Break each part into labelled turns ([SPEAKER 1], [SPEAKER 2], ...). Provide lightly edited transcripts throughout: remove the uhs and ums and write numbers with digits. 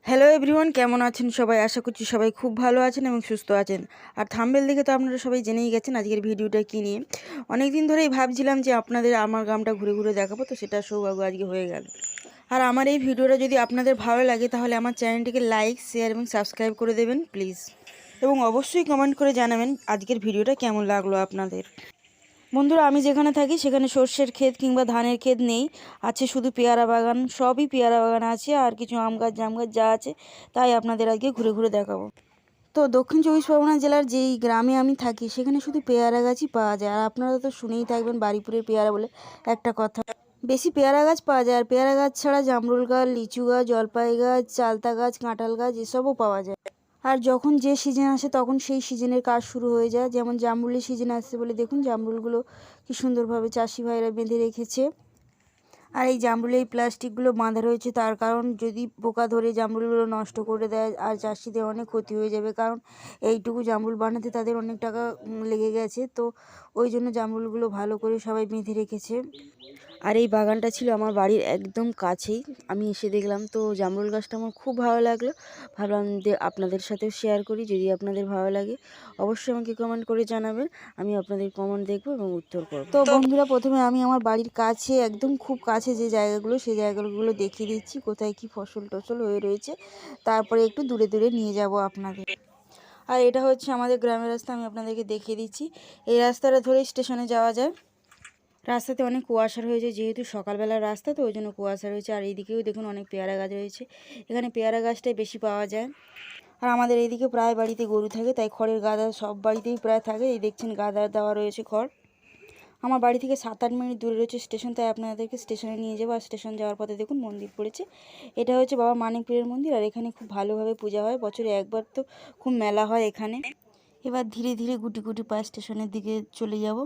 [SPEAKER 1] Hello everyone, কেমন আছেন সবাই? আশা করছি সবাই খুব ভালো আছেন এবং সুস্থ আছেন। আর থাম্বনেল দেখে তো আপনারা সবাই জেনেই গেছেন আজকের ভিডিওটা কী নিয়ে। অনেক দিন ধরেই ভাবছিলাম যে আপনাদের আমার গ্রামটা ঘুরে ঘুরে দেখাবো, তো সেটা সৌভাগ্য আজকে হয়ে গেল। আর আমার এই ভিডিওটা যদি আপনাদের ভালো লাগে তাহলে আমার চ্যানেলটিকে লাইক, শেয়ার এবং সাবস্ক্রাইব করে দেবেন প্লিজ। এবং অবশ্যই কমেন্ট করে জানাবেন আজকের ভিডিওটা কেমন লাগলো আপনাদের। বন্ধুরা, আমি যেখানে থাকি সেখানে সর্ষের ক্ষেত কিংবা ধানের ক্ষেত নেই, আছে শুধু পেয়ারা বাগান। সবই পেয়ারা বাগান আছে আর কিছু আম গাছ, জাম গাছ যা আছে তাই আপনাদের আজকে ঘুরে ঘুরে দেখাবো। তো দক্ষিণ চব্বিশ পরগনা জেলার যেই গ্রামে আমি থাকি সেখানে শুধু পেয়ারা গাছই পাওয়া যায়। আর আপনারা তো শুনেই থাকবেন বাড়িপুরের পেয়ারা বলে একটা কথা। বেশি পেয়ারা গাছ পাওয়া যায়। আর পেয়ারা গাছ ছাড়া জামরুল গাছ, লিচু গাছ, জলপাই গাছ, চালতা গাছ, কাঁঠাল গাছ এসবও পাওয়া যায়। আর যখন যে সিজন আসে তখন সেই সিজনের কাজ শুরু হয়ে যায়। যেমন জামরুলের সিজন আসছে বলে দেখুন জামরুলগুলো কি সুন্দরভাবে চাষি ভাইরা বেঁধে রেখেছে। আর এই জামরুলে এই প্লাস্টিকগুলো বাঁধা রয়েছে তার কারণ যদি পোকা ধরে জামরুলগুলো নষ্ট করে দেয় আর চাষিদের অনেক ক্ষতি হয়ে যাবে, কারণ এইটুকু জামরুল বানাতে তাদের অনেক টাকা লেগে গেছে। তো ওই জন্য জামরুলগুলো ভালো করে সবাই বেঁধে রেখেছে। আর এই বাগানটা ছিল আমার বাড়ির একদম কাছেই। আমি এসে দেখলাম, তো জামরুল গাছটা আমার খুব ভালো লাগলো। ভাবলাম যে আপনাদের সাথেও শেয়ার করি। যদি আপনাদের ভালো লাগে অবশ্যই আমাকে কমেন্ট করে জানাবেন। আমি আপনাদের কমেন্ট দেখবো এবং উত্তর করবো। তো বন্ধুরা, প্রথমে আমি আমার বাড়ির কাছে একদম খুব কাছে যে জায়গাগুলো সেই জায়গাগুলো দেখিয়ে দিচ্ছি কোথায় কি ফসল টসল হয়ে রয়েছে। তারপরে একটু দূরে দূরে নিয়ে যাব আপনাদের। আর এটা হচ্ছে আমাদের গ্রামের রাস্তা, আমি আপনাদেরকে দেখিয়ে দিচ্ছি। এই রাস্তাটা ধরে স্টেশনে যাওয়া যায়। রাস্তাতে অনেক কুয়াশা রয়েছে, যেহেতু সকালবেলার রাস্তা তো ওই জন্য কুয়াশা রয়েছে। আর এইদিকেও দেখুন অনেক পেয়ারা গাছ রয়েছে। এখানে পেয়ারা গাছটাই বেশি পাওয়া যায়। আর আমাদের এইদিকে প্রায় বাড়িতে গরু থাকে, তাই খড়ের গাদা সব বাড়িতেই প্রায় থাকে। এই দেখছেন গাদা দেওয়া রয়েছে খড়। আমার বাড়ি থেকে 7-8 মিনিট দূরে রয়েছে স্টেশন, তাই আপনাদেরকে স্টেশনে নিয়ে যাবো। আর স্টেশন যাওয়ার পথে দেখুন মন্দির পড়েছে। এটা হচ্ছে বাবা মানিকপীরের মন্দির। আর এখানে খুব ভালোভাবে পূজা হয়, বছরে একবার তো খুব মেলা হয় এখানে। এবার ধীরে ধীরে গুটি গুটি পায়ে স্টেশনের দিকে চলে যাব।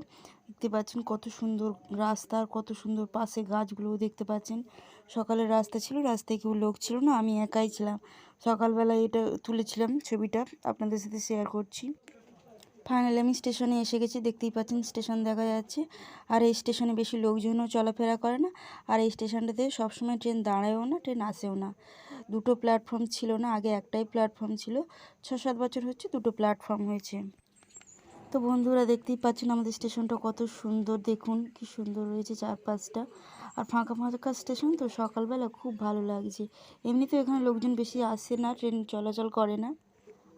[SPEAKER 1] দেখতে পাচ্ছেন কত সুন্দর রাস্তা, আর কত সুন্দর পাশে গাছগুলোও দেখতে পাচ্ছেন। সকালের রাস্তা ছিল, রাস্তায় কেউ লোক ছিল না, আমি একাই ছিলাম। সকালবেলায় এটা তুলেছিলাম ছবিটা, আপনাদের সাথে শেয়ার করছি। ফাইনালি আমি স্টেশনে এসে গেছি, দেখতেই পাচ্ছেন স্টেশন দেখা যাচ্ছে। আর এই স্টেশনে বেশি লোকজনও চলাফেরা করে না। আর এই স্টেশনটাতে সবসময় ট্রেন দাঁড়ায়ও না, ট্রেন আসেও না। দুটো প্ল্যাটফর্ম ছিল না, আগে একটাই প্ল্যাটফর্ম ছিল। 6-7 বছর হচ্ছে দুটো প্ল্যাটফর্ম হয়েছে। তো বন্ধুরা, দেখতেই পাচ্ছেন আমাদের স্টেশনটা কত সুন্দর, দেখুন কি সুন্দর রয়েছে চারপাশটা। আর ফাঁকা ফাঁকা স্টেশন তো সকালবেলা খুব ভালো লাগছে। এমনিতেও এখানে লোকজন বেশি আসে না, ট্রেন চলাচল করে না।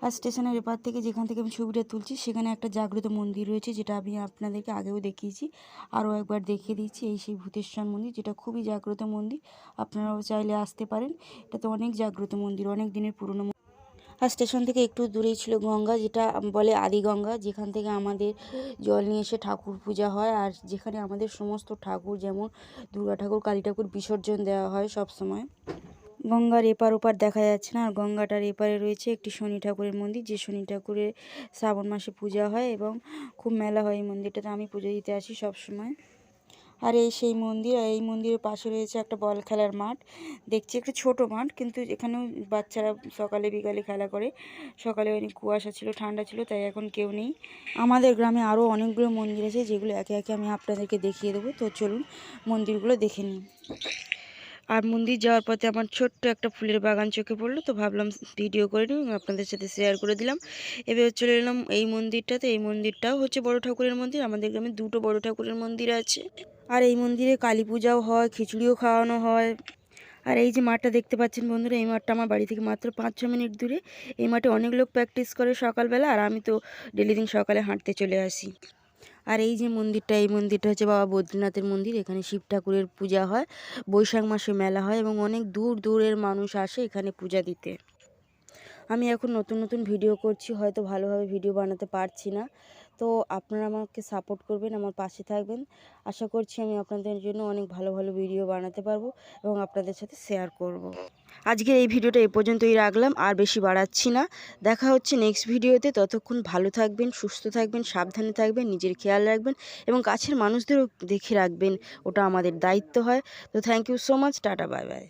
[SPEAKER 1] আর স্টেশনের এপার থেকে যেখান থেকে আমি ছবিটা তুলছি সেখানে একটা জাগ্রত মন্দির রয়েছে, যেটা আমি আপনাদেরকে আগেও দেখিয়েছি, আরও একবার দেখিয়ে দিচ্ছি। এই সেই ভূতেশ্বর মন্দির, যেটা খুবই জাগ্রত মন্দির। আপনারাও চাইলে আসতে পারেন। এটা তো অনেক জাগ্রত মন্দির, অনেক দিনের পুরনো। আর স্টেশন থেকে একটু দূরেই ছিল গঙ্গা, যেটা বলে আদি গঙ্গা, যেখান থেকে আমাদের জল নিয়ে এসে ঠাকুর পূজা হয়। আর যেখানে আমাদের সমস্ত ঠাকুর, যেমন দুর্গা ঠাকুর, কালী ঠাকুর বিসর্জন দেওয়া হয় সব সময়। গঙ্গার এপার ওপার দেখা যাচ্ছে না। আর গঙ্গাটার এপারে রয়েছে একটি শনি ঠাকুরের মন্দির, যে শনি ঠাকুরের শ্রাবণ মাসে পূজা হয় এবং খুব মেলা হয় এই মন্দিরটাতে। আমি পুজো দিতে আসি সব সময়। আর এই সেই মন্দির। আর এই মন্দিরের পাশে রয়েছে একটা বল খেলার মাঠ। দেখছি একটা ছোট মাঠ, কিন্তু এখানেও বাচ্চারা সকালে বিকালে খেলা করে। সকালে অনেক কুয়াশা ছিল, ঠান্ডা ছিল, তাই এখন কেউ নেই। আমাদের গ্রামে আরও অনেকগুলো মন্দির আছে, যেগুলো একে একে আমি আপনাদেরকে দেখিয়ে দেবো। তো চলুন মন্দিরগুলো দেখে নিই। আর মন্দির যাওয়ার পথে আমার ছোট্ট একটা ফুলের বাগান চোখে পড়লো, তো ভাবলাম ভিডিও করে নিই, আপনাদের সাথে শেয়ার করে দিলাম। এবার চলে এলাম এই মন্দিরটাতে। এই মন্দিরটাও হচ্ছে বড় ঠাকুরের মন্দির। আমাদের গ্রামে দুটো বড় ঠাকুরের মন্দির আছে। আর এই মন্দিরে কালী পূজাও হয়, খিচুড়িও খাওয়ানো হয়। আর এই যে মাঠটা দেখতে পাচ্ছেন বন্ধুরা, এই মাঠটা আমার বাড়ি থেকে মাত্র 5-6 মিনিট দূরে। এই মাঠে অনেক লোক প্র্যাকটিস করে সকালবেলা, আর আমি তো ডেলি দিন সকালে হাঁটতে চলে আসি। আর এই যে মন্দিরটা, এই মন্দিরটা হচ্ছে বাবা বদ্রীনাথের মন্দির। এখানে শিব ঠাকুরের পূজা হয়, বৈশাখ মাসে মেলা হয় এবং অনেক দূর দূরের মানুষ আসে এখানে পূজা দিতে। আমি এখন নতুন নতুন ভিডিও করছি, হয়তো ভালোভাবে ভিডিও বানাতে পারছি না। তো আপনারা আমাকে সাপোর্ট করবেন, আমার পাশে থাকবেন। আশা করছি আমি আপনাদের জন্য অনেক ভালো ভালো ভিডিও বানাতে পারবো এবং আপনাদের সাথে শেয়ার করব। আজকের এই ভিডিওটা এই পর্যন্তই রাখলাম, আর বেশি বাড়াচ্ছি না। দেখা হচ্ছে নেক্সট ভিডিওতে। ততক্ষণ ভালো থাকবেন, সুস্থ থাকবেন, সাবধানে থাকবেন, নিজের খেয়াল রাখবেন এবং কাছের মানুষদেরও দেখে রাখবেন, ওটা আমাদের দায়িত্ব হয়। তো thank you so much, tata, bye by.